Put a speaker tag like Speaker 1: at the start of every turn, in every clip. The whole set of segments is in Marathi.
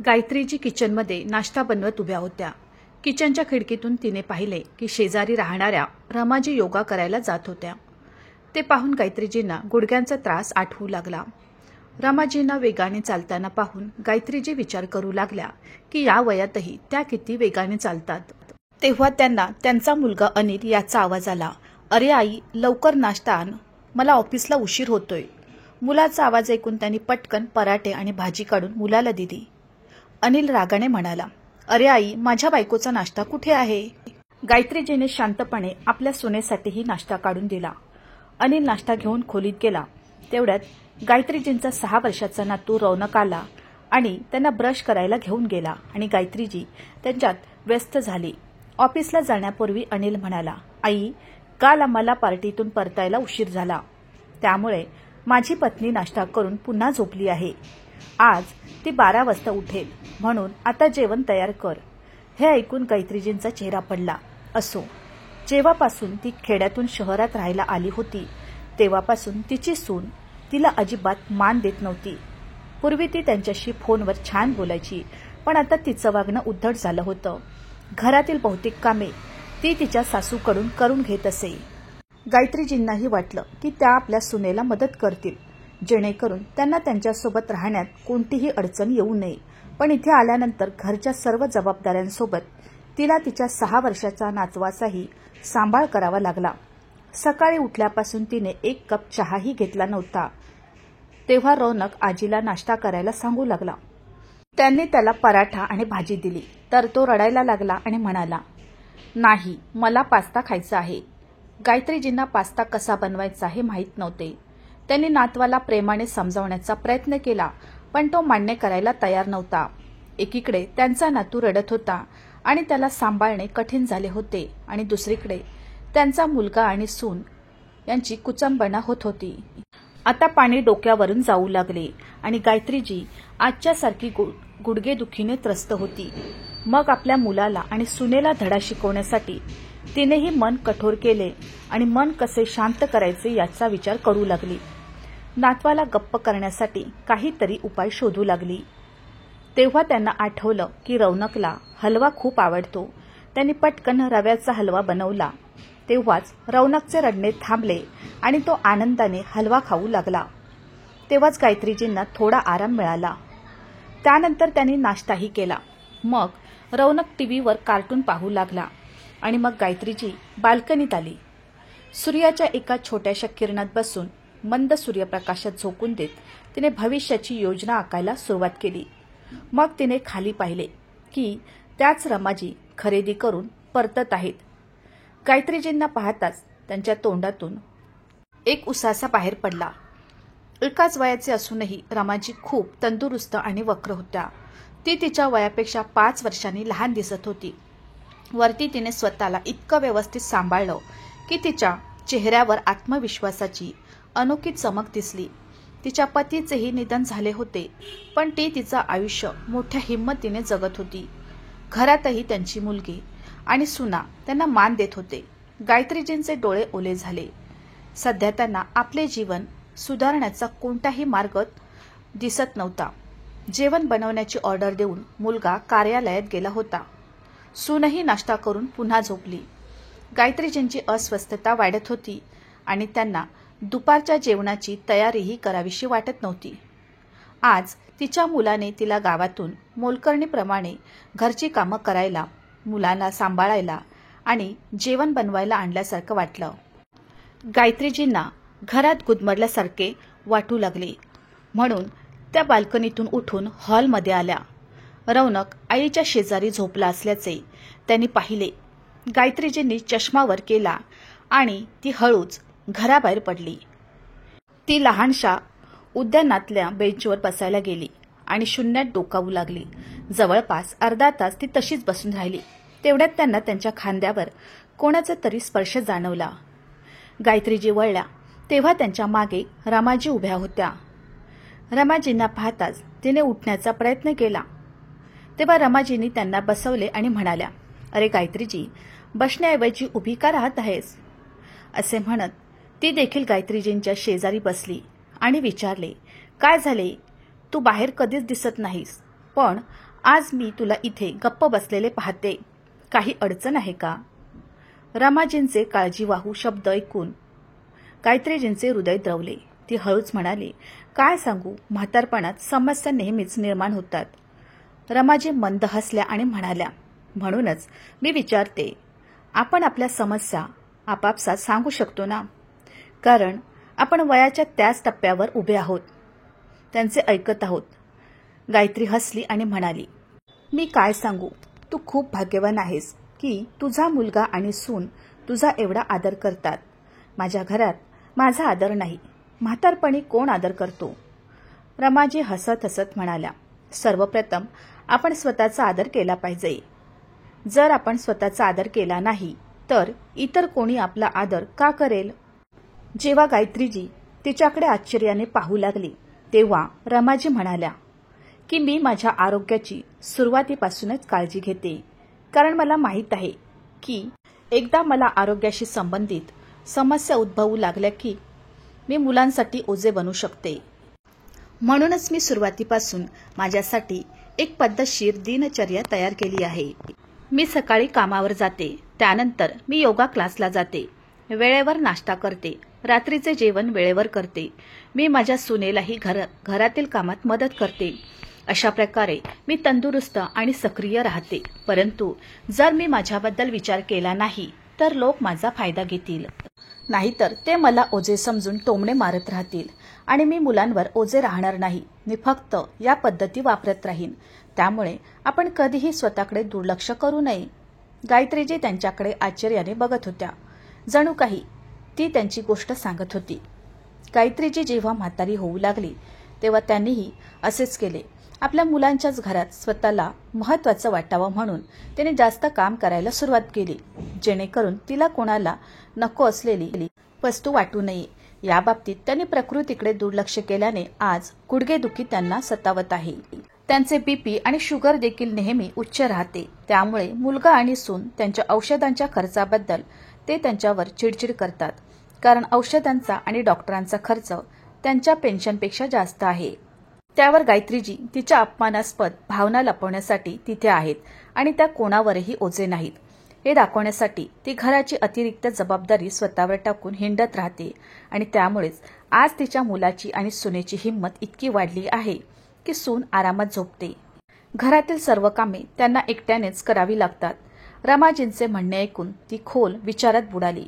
Speaker 1: गायत्रीजी किचनमध्ये नाश्ता बनवत उभ्या होत्या. किचनच्या खिडकीतून तिने पाहिले की शेजारी राहणाऱ्या रमाजी योगा करायला जात होत्या. ते पाहून गायत्रीजींना गुडघ्यांचा त्रास आठवू लागला. रमाजींना वेगाने चालताना पाहून गायत्रीजी विचार करू लागल्या की या वयातही त्या किती वेगाने चालतात. तेव्हा त्यांना त्यांचा मुलगा अनिल याचा आवाज आला. "अरे आई, लवकर नाश्ता आण, मला ऑफिसला उशीर होतोय." मुलाचा आवाज ऐकून त्यांनी पटकन पराठे आणि भाजी काढून मुलाला दिली. अनिल रागाने म्हणाला, "अरे आई, माझ्या बायकोचा नाश्ता कुठे आहे?" गायत्रीजीने शांतपणे आपल्या सुनेसाठीही नाश्ता काढून दिला. अनिल नाश्ता घेऊन खोलीत गेला. तेवढ्यात गायत्रीजींचा 6 वर्षाचा नातू रौनक आला आणि त्यांना ब्रश करायला घेऊन गेला आणि गायत्रीजी त्यांच्यात व्यस्त झाली. ऑफिसला जाण्यापूर्वी अनिल म्हणाला, "आई, काल आम्हाला पार्टीतून परतायला उशीर झाला. त्यामुळे माझी पत्नी नाश्ता करून पुन्हा झोपली आहे. आज ती 12 वाजता उठेल, म्हणून आता जेवण तयार कर." हे ऐकून गायत्रीजींचा चेहरा पडला. असो, जेव्हापासून ती खेड्यातून शहरात राहायला आली होती तेव्हापासून तिची सून तिला अजिबात मान देत नव्हती. पूर्वी ती त्यांच्याशी फोनवर छान बोलायची, पण आता तिचं वागणं उद्धट झालं होतं. घरातील बहुतेक कामे ती तिच्या सासूकडून करून घेत असे. गायत्रीजींनाही वाटलं की त्या आपल्या सुनेला मदत करतील, जेणेकरून त्यांना त्यांच्यासोबत राहण्यात कोणतीही अडचण येऊ नये. पण इथे आल्यानंतर घरच्या सर्व जबाबदाऱ्यांसोबत तिला तिच्या 6 वर्षाचा नातवाचाही सांभाळ करावा लागला. सकाळी उठल्यापासून तिने 1 कप चहाही घेतला नव्हता. तेव्हा रौनक आजीला नाश्ता करायला सांगू लागला. त्यांनी त्याला पराठा आणि भाजी दिली तर तो रडायला लागला आणि म्हणाला, "नाही, मला पास्ता खायचा आहे." गायत्रीजींना पास्ता कसा बनवायचा हे माहीत नव्हते. त्यांनी नातवाला प्रेमाने समजावण्याचा प्रयत्न केला, पण तो मान्य करायला तयार नव्हता. एकीकडे त्यांचा नातू रडत होता आणि त्याला सांभाळणे कठीण झाले होते आणि दुसरीकडे त्यांचा मुलगा आणि सून यांची कुचंबणा होत होती. आता पाणी डोक्यावरून जाऊ लागले आणि गायत्रीजी आजच्यासारखी गुडघेदुखीने त्रस्त होती. मग आपल्या मुलाला आणि सुनेला धडा शिकवण्यासाठी तिनेही मन कठोर केले आणि मन कसे शांत करायचे याचा विचार करू लागली. नातवाला गप्प करण्यासाठी काहीतरी उपाय शोधू लागली. तेव्हा त्यांना आठवलं की रौनकला हलवा खूप आवडतो. त्यांनी पटकन रव्याचा हलवा बनवला. तेव्हाच रौनकचे रडणे थांबले आणि तो आनंदाने हलवा खाऊ लागला. तेव्हाच गायत्रीजींना थोडा आराम मिळाला. त्यानंतर त्यांनी नाश्ताही केला. मग रौनक टीव्हीवर कार्टून पाहू लागला आणि मग गायत्रीजी बाल्कनीत आली. सूर्याच्या एका छोट्याशा किरणात बसून मंद सूर्यप्रकाशात झोकून देत तिने भविष्याची योजना आखायला सुरुवात केली. मग तिने खाली पाहिले की त्याच रमाजी खरेदी करून परतत आहेत. गायत्रीजींना पाहताच त्यांच्या तोंडातून एक उसासा बाहेर पडला. एकाच वयाचे असूनही रमाजी खूप तंदुरुस्त आणि वक्र होत्या. ती तिच्या वयापेक्षा 5 वर्षांनी लहान दिसत होती. वरती तिने स्वतःला इतकं व्यवस्थित सांभाळलं की तिच्या चेहऱ्यावर आत्मविश्वासाची अनोखी चमक दिसली. तिच्या पतीचेही निधन झाले होते, पण ती तिचं आयुष्य मोठ्या हिंमतीने जगत होती. घरातही त्यांची मुलगी आणि सुना त्यांना मान देत होते. गायत्रीजींचे डोळे ओले झाले. सध्या त्यांना आपले जीवन सुधारण्याचा कोणताही मार्ग दिसत नव्हता. जेवण बनवण्याची ऑर्डर देऊन मुलगा कार्यालयात गेला होता. सूनही नाश्ता करून पुन्हा झोपली. गायत्रीजींची अस्वस्थता वाढत होती आणि त्यांना दुपारच्या जेवणाची तयारीही करावीशी वाटत नव्हती. आज तिच्या मुलाने तिला गावातून मोलकरणीप्रमाणे घरची कामं करायला, मुलांना सांभाळायला आणि जेवण बनवायला आणल्यासारखं वाटलं. गायत्रीजींना घरात गुदमरल्यासारखे वाटू लागले, म्हणून त्या बाल्कनीतून उठून हॉलमध्ये आल्या. रौनक आईच्या शेजारी झोपला असल्याचे त्यांनी पाहिले. गायत्रीजींनी चष्मा वर केला आणि ती हळूच घराबाहेर पडली. ती लहानशा उद्यानातल्या बेंचवर बसायला गेली आणि शून्यात डोकावू लागली. जवळपास अर्धा तास ती तशीच बसून राहिली. तेवढ्यात त्यांना त्यांच्या खांद्यावर कोणाचा तरी स्पर्श जाणवला. गायत्रीजी वळल्या तेव्हा त्यांच्या मागे रमाजी उभ्या होत्या. रमाजींना पाहताच तिने उठण्याचा प्रयत्न केला. तेव्हा रमाजींनी त्यांना बसवले आणि म्हणाल्या, "अरे गायत्रीजी, बसण्याऐवजी उभी का राहत आहेस?" असे म्हणत ती देखील गायत्रीजींच्या शेजारी बसली आणि विचारले, "काय झाले? तू बाहेर कधीच दिसत नाहीस, पण आज मी तुला इथे गप्प बसलेले पाहते. काही अडचण आहे का? रमाजींचे काळजीवाहू शब्द ऐकून गायत्रीजींचे हृदय द्रवले. ती हळूच म्हणाली, काय सांगू, म्हातारपणात समस्या नेहमीच निर्माण होतात. रमाजी मंद हसल्या आणि म्हणाल्या, म्हणूनच मी विचारते, आपण आपल्या समस्या आपापसात सांगू शकतो ना? कारण आपण वयाच्या त्याच टप्प्यावर उभे आहोत, त्यांचे ऐकत आहोत. गायत्री हसली आणि म्हणाली, मी काय सांगू, तू खूप भाग्यवान आहेस की तुझा मुलगा आणि सून तुझा एवढा आदर करतात. माझ्या घरात माझा आदर नाही. म्हातारपणी कोण आदर करतो? रमाजी हसत हसत म्हणाल्या, सर्वप्रथम आपण स्वतःचा आदर केला पाहिजे. जर आपण स्वतःचा आदर केला नाही तर इतर कोणी आपला आदर का करेल? जेव्हा गायत्रीजी तिच्याकडे आश्चर्याने पाहू लागली तेव्हा रमाजी म्हणाल्या की मी माझ्या आरोग्याची सुरुवातीपासूनच काळजी घेते. कारण मला माहीत आहे की एकदा मला आरोग्याशी संबंधित समस्या उद्भवू लागल्या की मी मुलांसाठी ओझे बनू शकते. म्हणूनच मी सुरुवातीपासून माझ्यासाठी एक पद्धतशीर दिनचर्या तयार केली आहे. मी सकाळी कामावर जाते, त्यानंतर मी योगा क्लासला जाते, वेळेवर नाश्ता करते, रात्रीचे जेवण वेळेवर करते. मी माझ्या सुनेलाही घरातील कामात मदत करते. अशा प्रकारे मी तंदुरुस्त आणि सक्रिय राहते. परंतु जर मी माझ्याबद्दल विचार केला नाही तर लोक माझा फायदा घेतील. नाहीतर ते मला ओझे समजून टोमणे मारत राहतील आणि मी मुलांवर ओझे राहणार नाही. मी फक्त या पद्धती वापरत राहीन. त्यामुळे आपण कधीही स्वतःकडे दुर्लक्ष करू नये. गायत्रीजी त्यांच्याकडे आश्चर्याने बघत होत्या. जणू काही ती त्यांची गोष्ट सांगत होती. गायत्रीजी जेव्हा म्हातारी होऊ लागली तेव्हा त्यांनीही असेच केले. आपल्या मुलांच्याच घरात स्वतःला महत्त्वाचं वाटावं म्हणून तिने जास्त काम करायला सुरुवात केली, जेणेकरून तिला कोणाला नको असलेली वस्तू वाटू नये. याबाबतीत त्यांनी प्रकृतीकडे दुर्लक्ष केल्याने आज गुडघेदुखी त्यांना सतावत आहे. त्यांचे बीपी आणि शुगर देखील नेहमी उच्च राहते. त्यामुळे मुलगा आणि सून त्यांच्या औषधांच्या खर्चाबद्दल ते त्यांच्यावर चिडचिड करतात. कारण औषधांचा आणि डॉक्टरांचा खर्च त्यांच्या पेन्शनपेक्षा जास्त आहे. त्यावर गायत्रीजी तिच्या अपमानास्पद भावना लपवण्यासाठी तिथे आहेत आणि त्या कोणावरही ओझे नाहीत हे दाखवण्यासाठी ती घराची अतिरिक्त जबाबदारी स्वतःवर टाकून हिंडत राहते. आणि त्यामुळेच आज तिच्या मुलाची आणि सुनेची हिंमत इतकी वाढली आहे की सून आरामात झोपते. घरातील सर्व कामे त्यांना एकट्यानेच करावी लागतात. रमाजींचे म्हणणे ऐकून ती खोल विचारात बुडाली.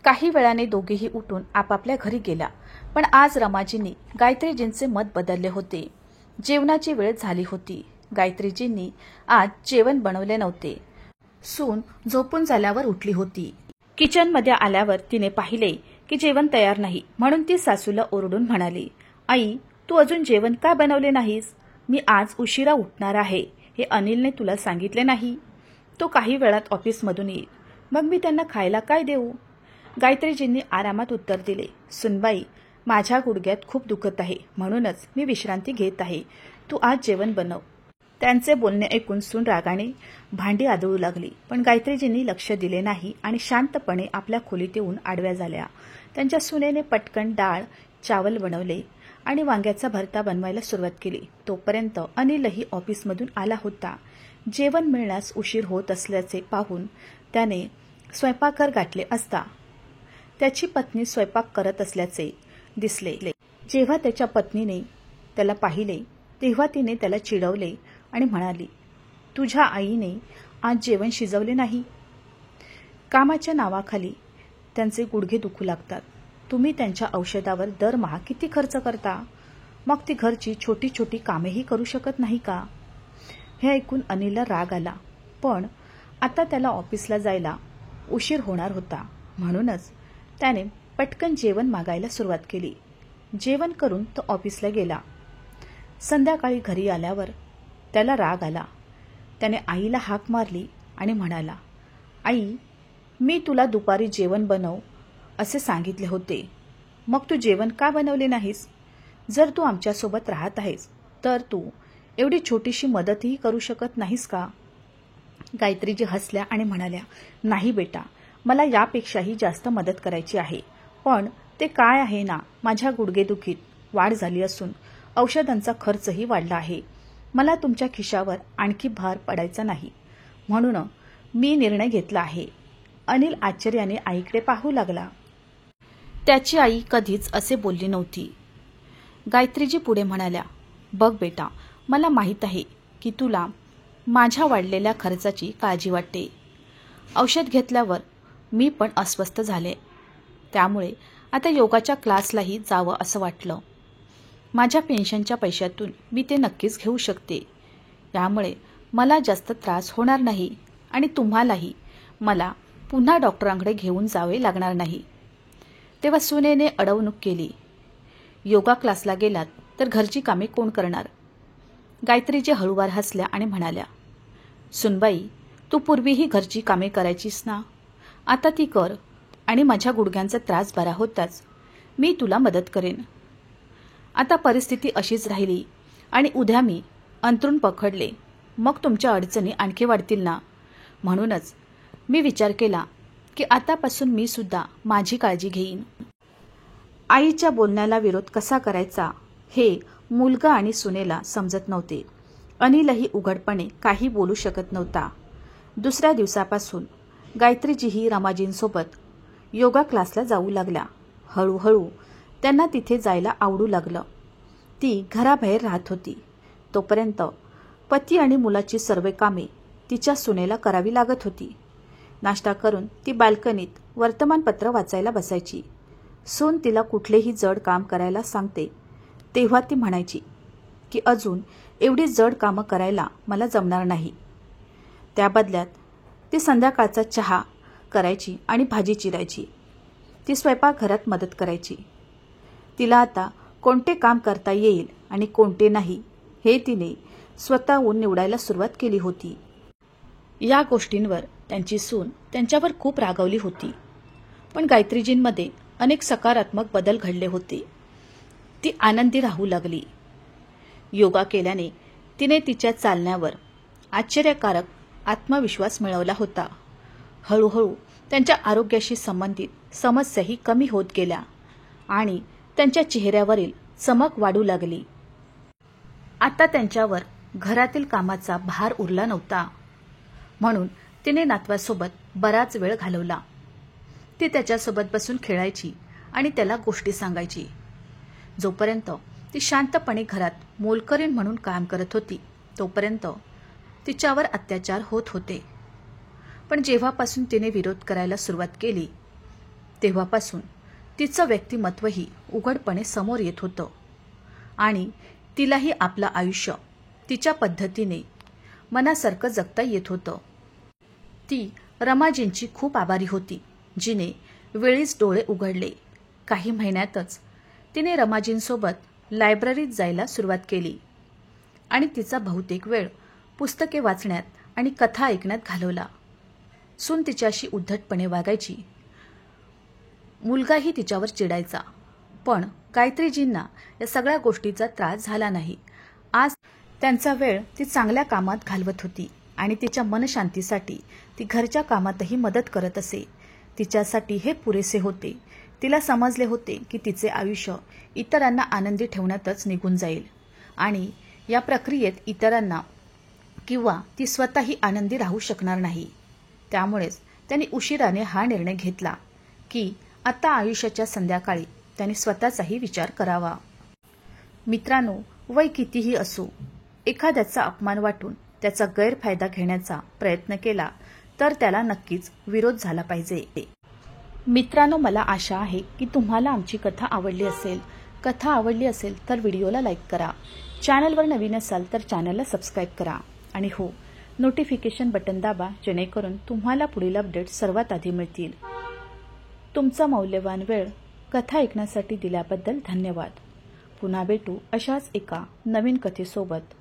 Speaker 1: काही वेळाने दोघेही उठून आपापल्या घरी गेला. पण आज रमाजींनी गायत्रीजींचे मत बदलले होते. जेवणाची वेळ झाली होती. गायत्रीजींनी आज जेवण बनवले नव्हते. सून झोपून झाल्यावर उठली होती. किचनमध्ये आल्यावर तिने पाहिले की जेवण तयार नाही. म्हणून ती सासूला ओरडून म्हणाली, आई, तू अजून जेवण का बनवले नाहीस? मी आज उशिरा उठणार आहे हे अनिलने तुला सांगितले नाही? तो काही वेळात ऑफिसमधून येईल, मग मी त्यांना खायला काय देऊ? गायत्रीजींनी आरामात उत्तर दिले, सुनबाई, माझ्या गुडघ्यात खूप दुखत आहे, म्हणूनच मी विश्रांती घेत आहे. तू आज जेवण बनव. त्यांचे बोलणे ऐकून सून रागाने भांडी आदळू लागली. पण गायत्रीजींनी लक्ष दिले नाही आणि शांतपणे आपल्या खोलीत येऊन आडव्या झाल्या. त्यांच्या सुनेने पटकन डाळ चावल बनवले आणि वांग्याचा भरता बनवायला सुरुवात केली. तोपर्यंत अनिलही ऑफिसमधून आला होता. जेवण मिळण्यास उशीर होत असल्याचे पाहून त्याने स्वयंपाकघर गाठले असता त्याची पत्नी स्वयंपाक करत असल्याचे दिसले. जेव्हा त्याच्या पत्नीने त्याला पाहिले तेव्हा तिने त्याला चिडवले आणि म्हणाली, तुझ्या आईने आज जेवण शिजवले नाही. कामाच्या नावाखाली त्यांचे गुडघे दुखू लागतात. तुम्ही त्यांच्या औषधावर दरमहा किती खर्च करता? मग ती घरची छोटी छोटी कामेही करू शकत नाही का? हे ऐकून अनिलला राग आला. पण आता त्याला ऑफिसला जायला उशीर होणार होता. म्हणूनच त्याने पटकन जेवण मागायला सुरुवात केली. जेवण करून तो ऑफिसला गेला. संध्याकाळी घरी आल्यावर त्याला राग आला. त्याने आईला हाक मारली आणि म्हणाला, आई, मी तुला दुपारी जेवण बनव असे सांगितले होते, मग तू जेवण का बनवले नाहीस? जर तू आमच्यासोबत राहत आहेस तर तू एवढी छोटीशी मदतही करू शकत नाहीस का? गायत्रीजी हसल्या आणि म्हणाल्या, नाही बेटा, मला यापेक्षाही जास्त मदत करायची आहे. पण ते काय आहे ना, माझ्या गुडघेदुखीत वाढ झाली असून औषधांचा खर्चही वाढला आहे. मला तुमच्या खिशावर आणखी भार पडायचा नाही, म्हणून मी निर्णय घेतला आहे. अनिल आश्चर्याने आईकडे पाहू लागला. त्याची आई कधीच असे बोलली नव्हती. गायत्रीजी पुढे म्हणाल्या, बघ बेटा, मला माहीत आहे की तुला माझ्या वाढलेल्या खर्चाची काळजी वाटते. औषध घेतल्यावर मी पण अस्वस्थ झाले. त्यामुळे आता योगाच्या क्लासलाही जावं असं वाटलं. माझ्या पेन्शनच्या पैशातून मी ते नक्कीच घेऊ शकते. यामुळे मला जास्त त्रास होणार नाही आणि तुम्हालाही मला पुन्हा डॉक्टरांकडे घेऊन जावे लागणार नाही. तेव्हा सुनेने अडवणूक केली. योगा क्लासला गेलात तर घरची कामे कोण करणार? गायत्रीजी हळूवार हसल्या आणि म्हणाल्या, सुनबाई, तू पूर्वीही घरची कामे करायचीस ना, आता ती कर आणि माझ्या गुडघ्यांचा त्रास बरा होताच मी तुला मदत करेन. आता परिस्थिती अशीच राहिली आणि उद्या मी अंथरूण पकडले, मग तुमच्या अडचणी आणखी वाढतील ना. म्हणूनच मी विचार केला की आतापासून मी सुद्धा माझी काळजी घेईन. आईच्या बोलण्याला विरोध कसा करायचा हे मुलगा आणि सुनेला समजत नव्हते. अनिलही उघडपणे काही बोलू शकत नव्हता. दुसऱ्या दिवसापासून गायत्रीजीही रमाजींसोबत योगा क्लासला जाऊ लागल्या. हळूहळू त्यांना तिथे जायला आवडू लागलं. ती घराबाहेर राहत होती. तोपर्यंत पती आणि मुलाची सर्व कामे तिच्या सुनेला करावी लागत होती. नाश्ता करून ती बाल्कनीत वर्तमानपत्र वाचायला बसायची. सून तिला कुठलेही जड काम करायला सांगते तेव्हा ती म्हणायची की अजून एवढी जड कामं करायला मला जमणार नाही. त्या बदल्यात ती संध्याकाळचा चहा करायची आणि भाजी चिरायची. ती स्वयंपाकघरात मदत करायची. तिला आता कोणते काम करता येईल आणि कोणते नाही हे तिने स्वतःहून निवडायला सुरुवात केली होती. या गोष्टींवर त्यांची सून त्यांच्यावर खूप रागावली होती. पण गायत्रीजींमध्ये अनेक सकारात्मक बदल घडले होते. ती आनंदी राहू लागली. योगा केल्याने तिने तिच्या चालण्यावर आश्चर्यकारक आत्मविश्वास मिळवला होता. हळूहळू त्यांच्या आरोग्याशी संबंधित समस्याही कमी होत गेल्या आणि त्यांच्या चेहऱ्यावरील चमक वाढू लागली. आता त्यांच्यावर घरातील कामाचा भार उरला नव्हता. म्हणून तिने नातवासोबत बराच वेळ घालवला. ती त्याच्यासोबत बसून खेळायची आणि त्याला गोष्टी सांगायची. जोपर्यंत ती शांतपणे घरात मोलकरीण म्हणून काम करत होती तोपर्यंत तिच्यावर अत्याचार होत होते. पण जेव्हापासून तिने विरोध करायला सुरुवात केली तेव्हापासून तिचं व्यक्तिमत्वही उघडपणे समोर येत होतं आणि तिलाही आपलं आयुष्य तिच्या पद्धतीने मनासारखं जगता येत होतं. ती रमाजींची खूप आभारी होती, जिने वेळीच डोळे उघडले. काही महिन्यातच तिने रमाजींसोबत लायब्ररीत जायला सुरुवात केली आणि तिचा बहुतेक वेळ पुस्तके वाचण्यात आणि कथा ऐकण्यात घालवला. सून तिच्याशी उद्धटपणे वागायची. मुलगाही तिच्यावर चिडायचा. पण गायत्रीजींना या सगळ्या गोष्टीचा त्रास झाला नाही. आज त्यांचा वेळ ती चांगल्या कामात घालवत होती आणि तिच्या मनशांतीसाठी ती घरच्या कामातही मदत करत असे. तिच्यासाठी हे पुरेसे होते. तिला समजले होते की तिचे आयुष्य इतरांना आनंदी ठेवण्यातच निघून जाईल आणि या प्रक्रियेत इतरांना किंवा ती स्वतःही आनंदी राहू शकणार नाही. त्यामुळेच त्यांनी उशिराने हा निर्णय घेतला की आता आयुष्याच्या संध्याकाळी त्यांनी स्वतःचाही विचार करावा. मित्रांनो, वय कितीही असो, एखाद्याचा अपमान वाटून त्याचा गैरफायदा घेण्याचा प्रयत्न केला तर त्याला नक्कीच विरोध झाला पाहिजे. मित्रांनो, मला आशा आहे की तुम्हाला आमची कथा आवडली असेल. कथा आवडली असेल तर व्हिडिओला लाईक करा. चॅनलवर नवीन असाल तर चॅनलला सबस्क्राईब करा आणि हो, नोटिफिकेशन बटन दाबा जेणेकरून तुम्हाला पुढील अपडेट सर्वात आधी मिळतील. तुमचा मौल्यवान वेळ कथा ऐकण्यासाठी दिल्याबद्दल धन्यवाद. पुन्हा भेटू अशाच एका नवीन कथेसोबत.